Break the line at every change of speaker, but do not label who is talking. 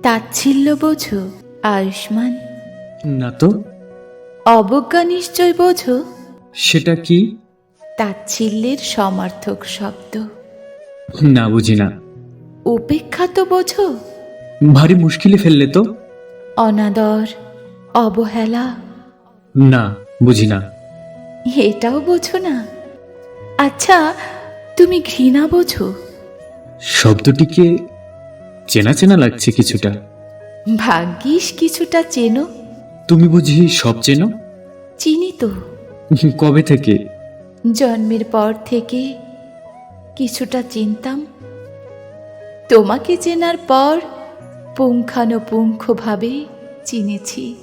তাচ্ছিল্য বোঝো আয়ুষ্মান?
না তো।
অবজ্ঞা নিশ্চয় বোঝো?
সেটা কি?
তাচ্ছিল্যের সমার্থক শব্দ।
না, বুঝি না।
উপেক্ষা তো বোঝো?
ভারী মুশকিলে ফেললে তো।
অনাদর, অবহেলা,
না, বুঝি না।
এটাও বোঝো না? আচ্ছা, তুমি ঘৃণা বোঝো?
শব্দটিকে চেনা চেনা লাগছে কিছুটা।
ভাগ্যিস কিছুটা চেনো।
তুমি বুঝি সব চেনো?
চিনি তো।
কবে থেকে?
জন্মের পর থেকে কিছুটা চিনতাম। তোমাকে চেনার পর পুঙ্খানুপুঙ্খভাবে চিনেছি।